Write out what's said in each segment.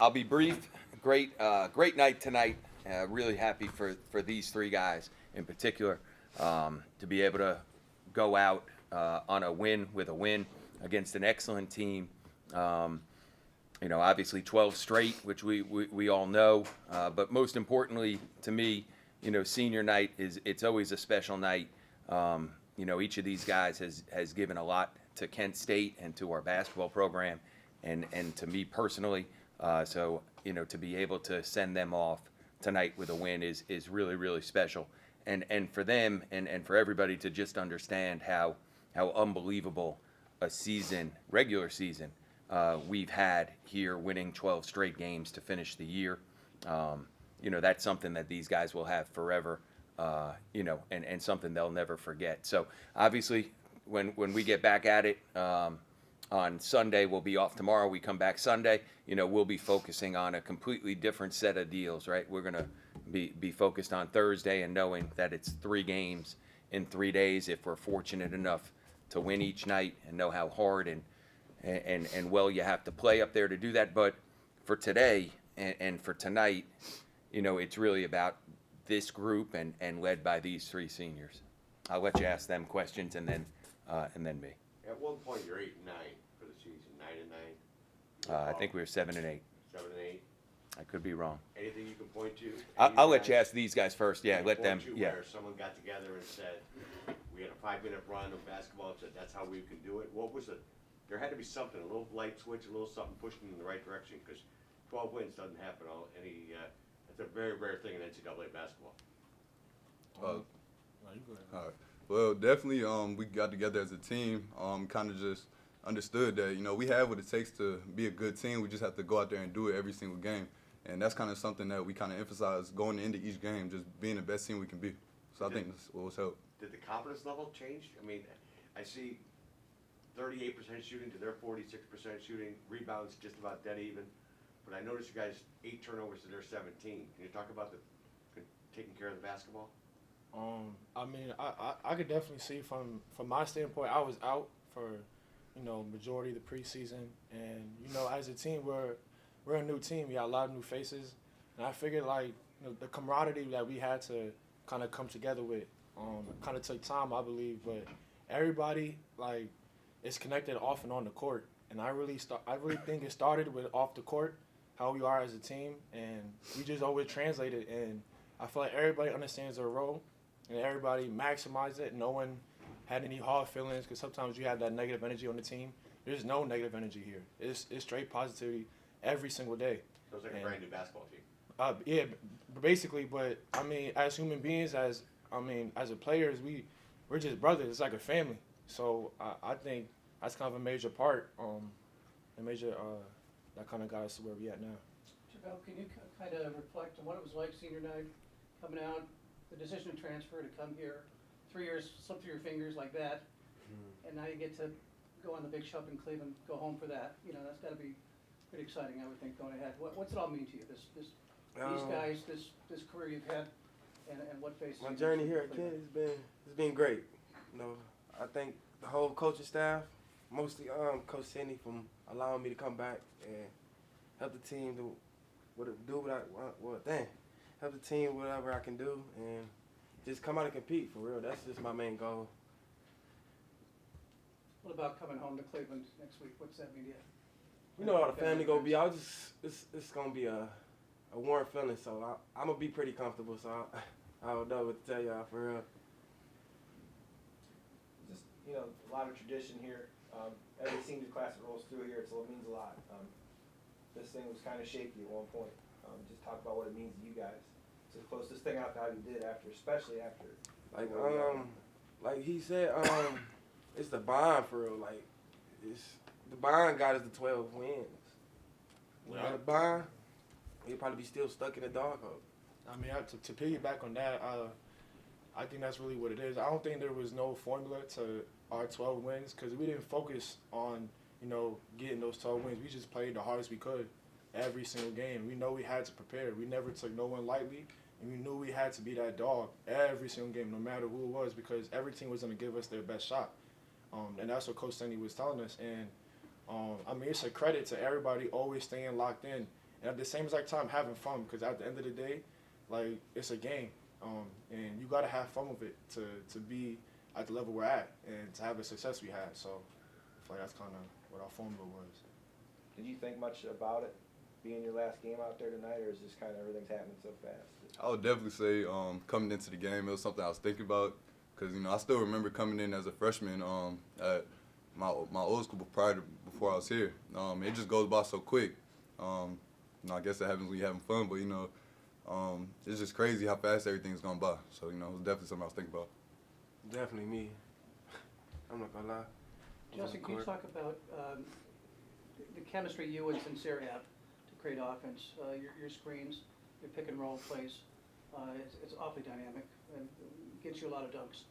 I'll be brief. Great night tonight. Really happy for these three guys in particular to be able to go out on a win with a win against an excellent team. Obviously 12 straight, which we all know. But most importantly to me, senior night it's always a special night. Each of these guys has given a lot to Kent State and to our basketball program, and to me personally. So to be able to send them off tonight with a win is really, really special. And for them and for everybody to just understand how unbelievable a regular season, we've had here, winning 12 straight games to finish the year. That's something that these guys will have forever, and something they'll never forget. So obviously, when we get back at it, on Sunday, we'll be off tomorrow. We come back Sunday. We'll be focusing on a completely different set of deals, right? We're gonna be focused on Thursday and knowing that it's 3 games in 3 days if we're fortunate enough to win each night, and know how hard and well you have to play up there to do that. But for today and for tonight, it's really about this group and led by these 3 seniors. I'll let you ask them questions and then me. At one point, you're 8-9 for the season, 9-9. I think we were 7 and 8. 7 and 8. I could be wrong. Anything you can point to? I'll let you ask these guys first. Yeah, let them. Yeah. Where someone got together and said, we had a 5-minute run of basketball and said, that's how we can do it. What was it? There had to be something, a little light switch, a little something pushing in the right direction, because 12 wins doesn't happen it's a very rare thing in NCAA basketball. No, you go ahead. All right. Well, definitely, we got together as a team, kind of just understood that, we have what it takes to be a good team. We just have to go out there and do it every single game. And that's kind of something that we kind of emphasize going into each game, just being the best team we can be. So I think that's what was helped. Did the confidence level change? I mean, I see 38% shooting to their 46% shooting, rebounds just about dead even. But I noticed you guys 8 turnovers to their 17. Can you talk about taking care of the basketball? I could definitely see from my standpoint. I was out for majority of the preseason, and as a team we're a new team. We got a lot of new faces, and I figured the camaraderie that we had to kind of come together with kind of took time, I believe, but everybody is connected off and on the court, and I really think it started with off the court, how we are as a team, and we just always translate it, and I feel like everybody understands their role, and everybody maximized it. No one had any hard feelings, because sometimes you have that negative energy on the team. There's no negative energy here. It's straight positivity every single day. So it's like a brand new basketball team. Yeah, basically. But as human beings, as a players, we're just brothers. It's like a family. So I think that's kind of a major part, that kind of got us to where we at now. Tervell, can you kind of reflect on what it was like senior night, coming out, the decision to transfer to come here, 3 years slipped through your fingers like that, and now you get to go on the big shop in Cleveland, go home for that. That's got to be pretty exciting, I would think, going ahead. What's it all mean to you? These guys, this career you've had, and what faces? My journey here at Kent has been great. I think the whole coaching staff, mostly Coach Sendy, from allowing me to come back and help the team help the team whatever I can do, and just come out and compete for real. That's just my main goal. What about coming home to Cleveland next week? What's that mean to you? All the family gonna be. It's gonna be a warm feeling. So I'm gonna be pretty comfortable. So I don't know what to tell y'all for real. Just a lot of tradition here. Every senior class that rolls through here, so it means a lot. This thing was kind of shaky at one point. Just talk about what it means to you guys to close this thing out to how you did especially after. Like he said, it's the bond for real. It's the bond got us to 12 wins. Without a bond, we'd probably be still stuck in the doghouse. To piggyback on that, I think that's really what it is. I don't think there was no formula to our 12 wins, because we didn't focus on getting those 12 wins. We just played the hardest we could every single game. We know we had to prepare. We never took no one lightly, and we knew we had to be that dog every single game, no matter who it was, because every team was going to give us their best shot. And that's what Coach Sendy was telling us. And, it's a credit to everybody always staying locked in and at the same exact time having fun, because at the end of the day, like, it's a game, and you got to have fun with it to be at the level we're at and to have the success we had. So I feel like that's kind of what our formula was. Did you think much about it being your last game out there tonight, or is just kind of everything's happening so fast? I would definitely say coming into the game, it was something I was thinking about because, I still remember coming in as a freshman at my old school before I was here. It just goes by so quick. I guess that happens when you're having fun, but, it's just crazy how fast everything's gone by. So, it was definitely something I was thinking about. Definitely me. I'm not gonna lie. Justyn, can you talk about the chemistry you and Sincere have to create offense? Your screens, your pick and roll plays, it's awfully dynamic and gets you a lot of dunks.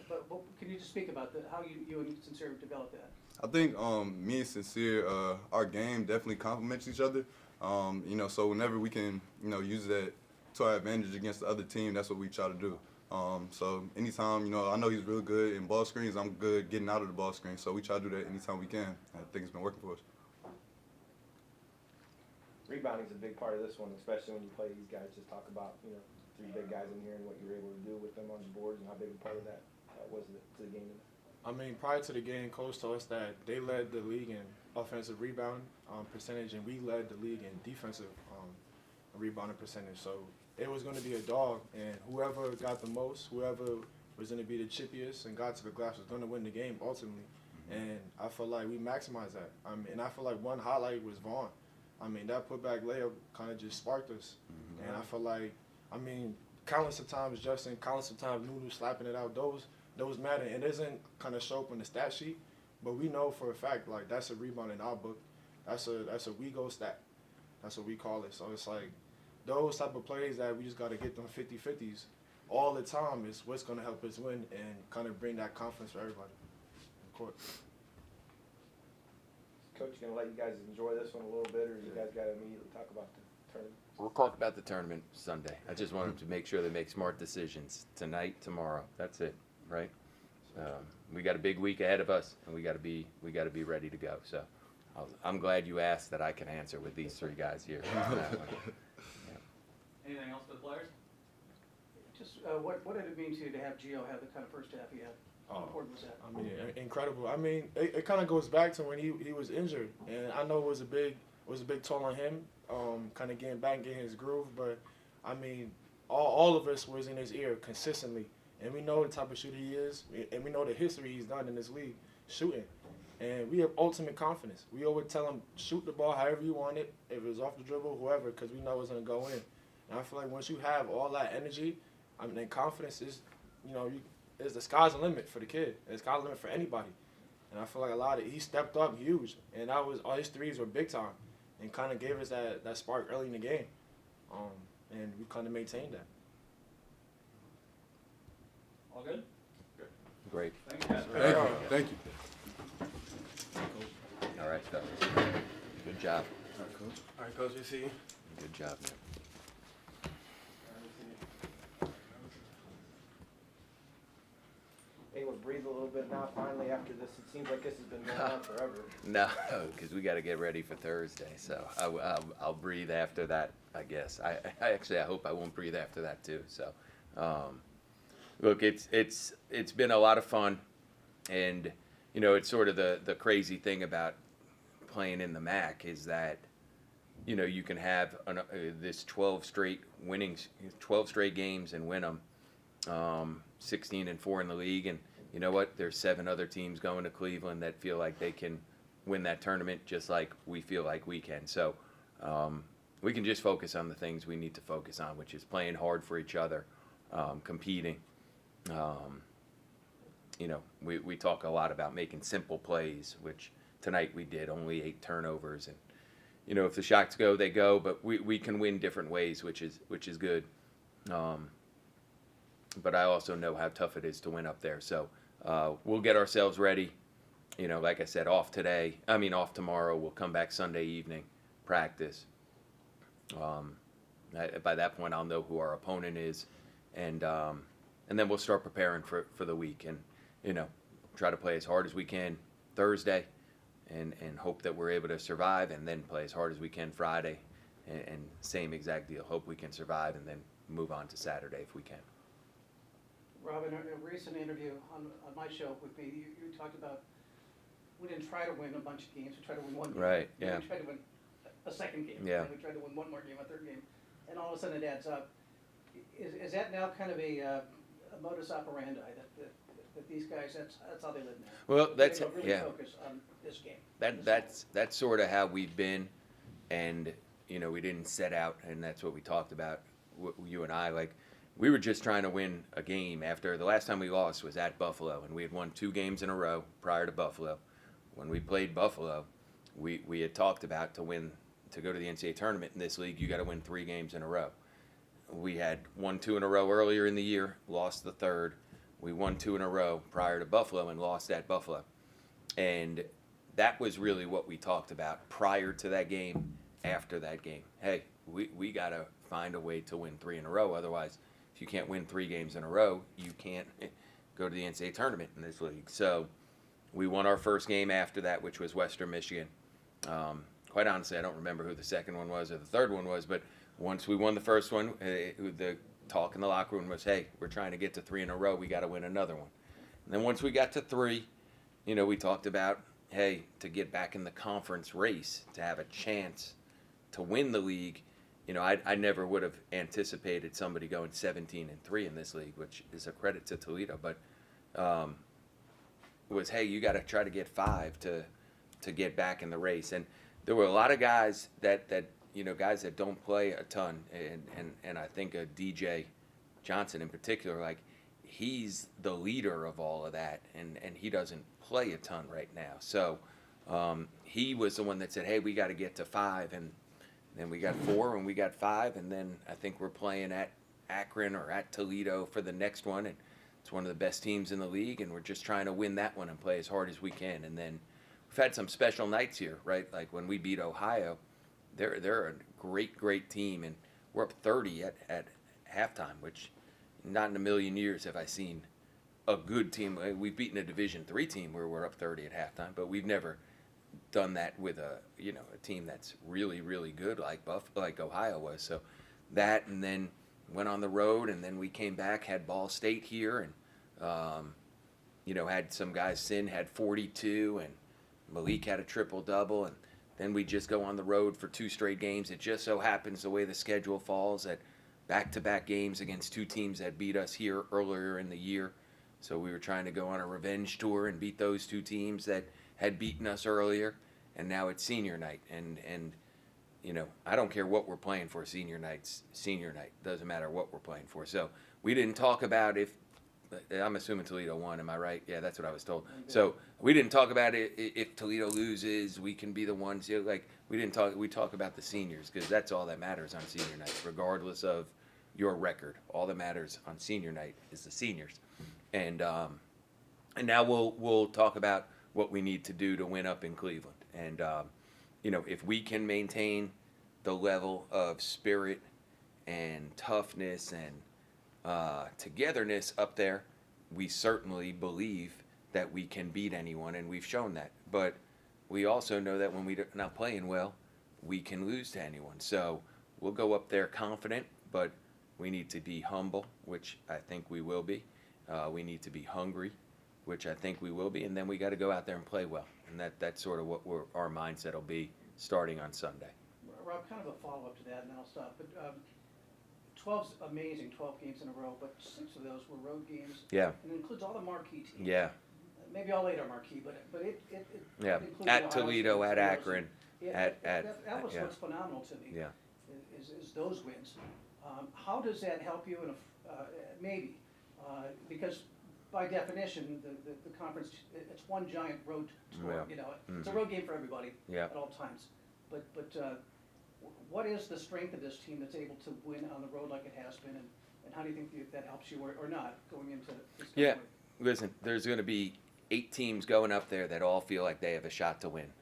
But can you just speak about how you and Sincere developed that? I think me and Sincere, our game definitely complements each other. So whenever we can, use that to our advantage against the other team, that's what we try to do. So anytime, I know he's real good in ball screens, I'm good getting out of the ball screen. So we try to do that anytime we can. I think it's been working for us. Rebounding's a big part of this one, especially when you play these guys. Just talk about, three big guys in here and what you were able to do with them on the boards and how big a part of that was to the game tonight. I mean, prior to the game, Coach told us that they led the league in offensive rebound percentage, and we led the league in defensive rebounding percentage. So it was going to be a dog, and whoever got the most, whoever was going to be the chippiest and got to the glass was going to win the game ultimately. And I feel like we maximized that. And I feel like one highlight was Vaughn. That putback layup kind of just sparked us. And I feel like, countless of times Justyn, countless of times Nunu slapping it out, those matter. It doesn't kind of show up on the stat sheet, but we know for a fact, like, that's a rebound in our book. That's a we go stat. That's what we call it. So it's like those type of plays that we just got to get them 50-50s all the time is what's going to help us win and kind of bring that confidence for everybody on the court. Coach, going to let you guys enjoy this one a little bit, or you guys got to immediately talk about the tournament? We'll talk about the tournament Sunday. I just want them to make sure they make smart decisions tonight, tomorrow. That's it, right? We got a big week ahead of us, and we got to be ready to go. So I'm glad you asked that I can answer with these three guys here. Anything else for the players? Just what did it mean to you to have Gio have the kind of first half he had? How important was that? Incredible. It kind of goes back to when he was injured, and I know it was a big toll on him, kind of getting back, getting his groove. But all of us was in his ear consistently, and we know the type of shooter he is, and we know the history he's done in this league shooting, and we have ultimate confidence. We always tell him shoot the ball however you want it, if it's off the dribble, whoever, because we know it's gonna go in. And I feel like once you have all that energy, then confidence is, is the sky's the limit for the kid. And the sky's the limit for anybody. And I feel like he stepped up huge. And all his threes were big time and kind of gave us that spark early in the game. And we kind of maintained that. All good? Great. Thanks, guys. Thank you. All right, fellas. Good job. All right, Coach, we see you. Good job, man. Able to breathe a little bit now, finally, after this. It seems like this has been going on forever. No, because we got to get ready for Thursday. So I'll breathe after that, I guess. I hope I won't breathe after that too. So, look, it's been a lot of fun, and it's sort of the crazy thing about playing in the MAC is that you can have this 12 straight games and win them. 16-4 in the league, and you know what? There's 7 other teams going to Cleveland that feel like they can win that tournament just like we feel like we can. So we can just focus on the things we need to focus on, which is playing hard for each other, competing. We talk a lot about making simple plays, which tonight we did, only 8 turnovers, and if the shots go, they go, but we can win different ways, which is good. But I also know how tough it is to win up there. So we'll get ourselves ready. Like I said, off tomorrow. We'll come back Sunday evening, practice. By that point, I'll know who our opponent is, and then we'll start preparing for the week, and try to play as hard as we can Thursday, and hope that we're able to survive and then play as hard as we can Friday. And same exact deal. Hope we can survive and then move on to Saturday if we can. Rob, in a recent interview on my show with me, you talked about we didn't try to win a bunch of games. We tried to win one game. Right, yeah. We tried to win a second game. Yeah. And we tried to win one more game, a third game. And all of a sudden it adds up. Is that now kind of a modus operandi that these guys, that's how they live now? Well, that's They don't really yeah. focus on this game. That's sort of how we've been, and we didn't set out, and that's what we talked about. You and I, like, we were just trying to win a game. After the last time we lost was at Buffalo, and we had won 2 games in a row prior to Buffalo. When we played Buffalo, we had talked about to go to the NCAA tournament in this league, you got to win 3 games in a row. We had won 2 in a row earlier in the year, lost the third. We won 2 in a row prior to Buffalo and lost at Buffalo. And that was really what we talked about prior to that game, after that game. Hey, we got to find a way to win 3 in a row. Otherwise, if you can't win 3 games in a row, you can't go to the NCAA tournament in this league. So we won our first game after that, which was Western Michigan. Quite honestly, I don't remember who the second one was or the third one was, but once we won the first one, the talk in the locker room was, hey, we're trying to get to 3 in a row. We got to win another one. And then once we got to 3, we talked about, hey, to get back in the conference race, to have a chance to win the league. I never would have anticipated somebody going 17-3 in this league, which is a credit to Toledo. But it was, hey, you got to try to get 5 to get back in the race. And there were a lot of guys that guys that don't play a ton, and I think DJ Johnson in particular, like, he's the leader of all of that, and he doesn't play a ton right now. So he was the one that said, hey, we got to get to 5, and then we got 4, and we got 5, and then I think we're playing at Akron or at Toledo for the next one, and it's one of the best teams in the league, and we're just trying to win that one and play as hard as we can. And then we've had some special nights here, right? Like when we beat Ohio, they're a great team, and we're up 30 at halftime, which not in a million years have I seen a good team. We've beaten a Division III team where we're up 30 at halftime, but we've never done that with a team that's really good like Ohio was. So that, and then went on the road, and then we came back, had Ball State here, and had some guys. Sin had 42, and Malik had a triple-double, and then we just go on the road for 2 straight games. It just so happens the way the schedule falls at back-to-back games against 2 teams that beat us here earlier in the year. So we were trying to go on a revenge tour and beat those 2 teams that had beaten us earlier, and now it's senior night. And I don't care what we're playing for. Senior night's senior night. Doesn't matter what we're playing for. So we didn't talk about I'm assuming Toledo won, am I right? Yeah, that's what I was told. So we didn't talk about it. If Toledo loses, we can be the ones. We talk about the seniors, because that's all that matters on senior night, regardless of your record. All that matters on senior night is the seniors. And now we'll talk about what we need to do to win up in Cleveland. And if we can maintain the level of spirit and toughness and togetherness up there, we certainly believe that we can beat anyone, and we've shown that. But we also know that when we're not playing well, we can lose to anyone. So we'll go up there confident, but we need to be humble, which I think we will be. We need to be hungry, which I think we will be, and then we got to go out there and play well. And that's sort of what our mindset will be starting on Sunday. Rob, kind of a follow-up to that, and then I'll stop. But 12's amazing, 12 games in a row, but 6 of those were road games. Yeah. And it includes all the marquee teams. Yeah. Maybe all 8 are marquee, but it Yeah. includes At Ohio Toledo, State, at Akron, Yeah, at that was yeah. what's phenomenal to me. Yeah. Is those wins. How does that help you in maybe because by definition the conference, it's one giant road tour. Yeah. It's a road game for everybody Yeah. at all times. But what is the strength of this team that's able to win on the road like it has been, and how do you think that helps you or not going into this? Yeah. Listen, there's going to be 8 teams going up there that all feel like they have a shot to win,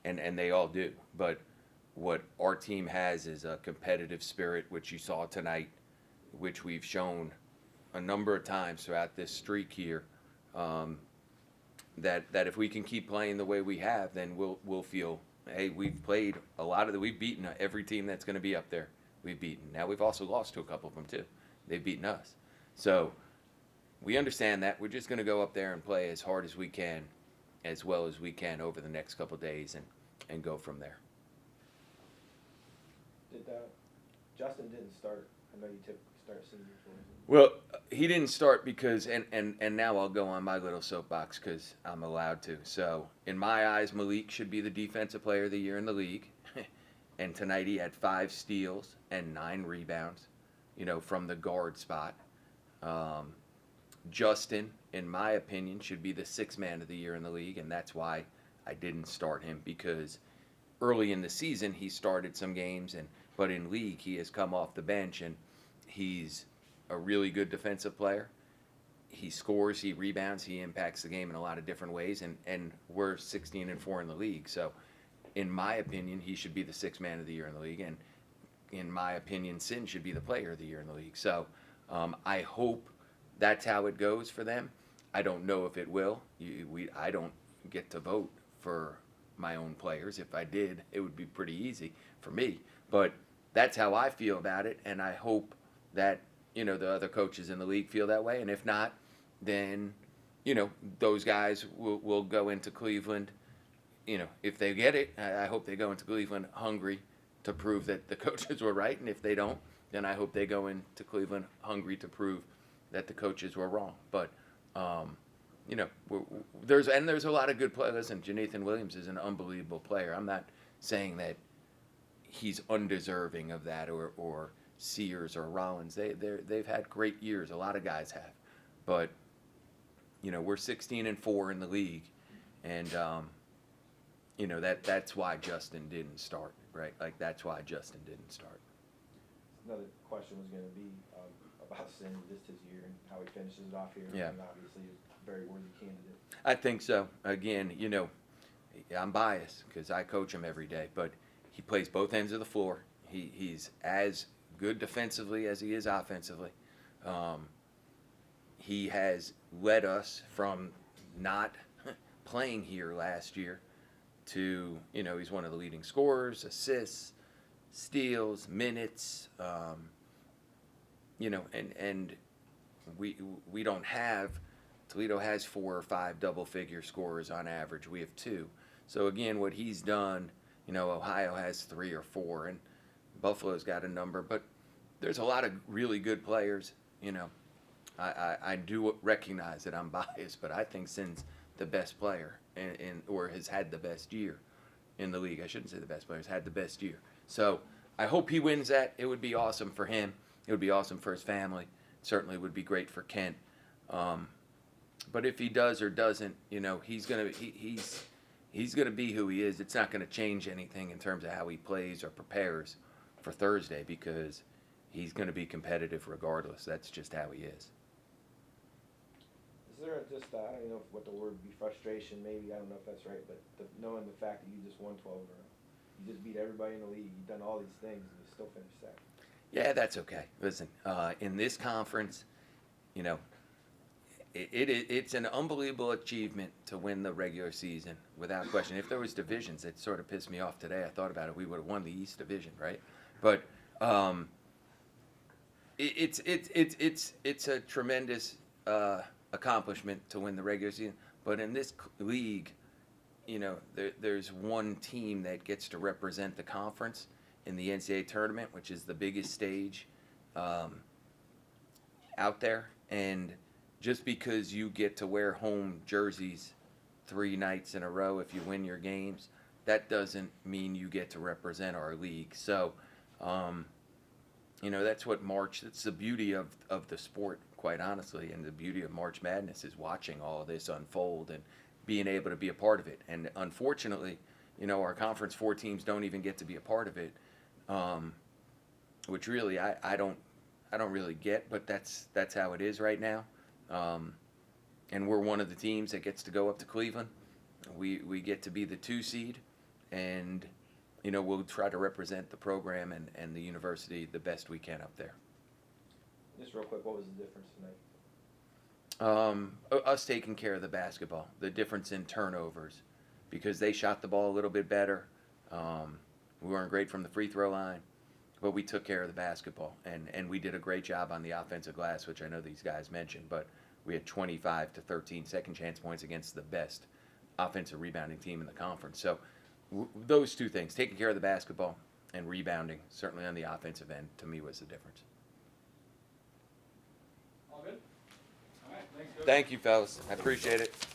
and they all do. But what our team has is a competitive spirit, which you saw tonight, which we've shown a number of times throughout this streak here. that if we can keep playing the way we have, then we'll feel, hey, we've played we've beaten every team that's going to be up there. We've beaten. Now we've also lost to a couple of them too. They've beaten us. So we understand that. We're just going to go up there and play as hard as we can, as well as we can over the next couple of days, and go from there. Did Justyn didn't start? I know you typically start seniors. Well, he didn't start because, and now I'll go on my little soapbox because I'm allowed to. So in my eyes, Malik should be the defensive player of the year in the league. And tonight he had 5 steals and 9 rebounds, from the guard spot. Justyn, in my opinion, should be the 6th man of the year in the league, and that's why I didn't start him, because early in the season he started some games, but in league he has come off the bench, and he's a really good defensive player. He scores, he rebounds, he impacts the game in a lot of different ways, and we're 16-4 in the league. So in my opinion, he should be the 6th man of the year in the league, and in my opinion, Sin should be the player of the year in the league. So I hope that's how it goes for them. I don't know if it will. I don't get to vote for my own players. If I did, it would be pretty easy for me. But that's how I feel about it, and I hope that the other coaches in the league feel that way. And if not, then those guys will go into Cleveland. If they get it, I hope they go into Cleveland hungry to prove that the coaches were right. And if they don't, then I hope they go into Cleveland hungry to prove that the coaches were wrong. But there's a lot of good players, and Jonathan Williams is an unbelievable player. I'm not saying that he's undeserving of that, or Sears or Rollins. They've had great years. A lot of guys have, but we're 16-4 in the league, and that's why Justyn didn't start, right? Like, that's why Justyn didn't start. Another question was going to be about Sendy, just his year and how he finishes it off here. Yeah. And obviously, he's a very worthy candidate. I think so. Again, I'm biased because I coach him every day, but he plays both ends of the floor. He's as good defensively as he is offensively. He has led us from not playing here last year to, he's one of the leading scorers, assists, steals, minutes, and we don't have, Toledo has 4 or 5 double-figure scorers on average. We have 2. So again, what he's done, Ohio has 3 or 4, and Buffalo's got a number, but there's a lot of really good players. I do recognize that I'm biased, but I think Sin's the best player or has had the best year in the league. I shouldn't say the best player, has had the best year. So I hope he wins that. It would be awesome for him. It would be awesome for his family. It certainly would be great for Kent. But if he does or doesn't, he's gonna be who he is. It's not gonna change anything in terms of how he plays or prepares for Thursday, because he's gonna be competitive regardless. That's just how he is. Is there just, I don't know what the word would be, frustration maybe, I don't know if that's right, but knowing the fact that you just won 12 in a row, you just beat everybody in the league, you've done all these things, and you still finished second. Yeah, that's okay. Listen, in this conference, it's an unbelievable achievement to win the regular season, without question. If there was divisions, it sort of pissed me off today. I thought about it. We would have won the East Division, right? But it's a tremendous accomplishment to win the regular season. But in this league, there's one team that gets to represent the conference in the NCAA tournament, which is the biggest stage out there. And just because you get to wear home jerseys 3 nights in a row if you win your games, that doesn't mean you get to represent our league. So, that's the beauty of the sport, quite honestly, and the beauty of March Madness is watching all of this unfold and being able to be a part of it. And unfortunately, our conference 4 teams don't even get to be a part of it, which really I don't really get, but that's how it is right now. And we're one of the teams that gets to go up to Cleveland. We get to be the 2 seed, and we'll try to represent the program and the university the best we can up there. Just real quick, what was the difference Us taking care of the basketball, the difference in turnovers, because they shot the ball a little bit better. We weren't great from the free throw line, but we took care of the basketball, and we did a great job on the offensive glass, which I know these guys mentioned, but we had 25 to 13 second chance points against the best offensive rebounding team in the conference. So those two things, taking care of the basketball and rebounding, certainly on the offensive end, to me was the difference. All good? All right, thanks, Coach. Thank you, fellas. I appreciate it.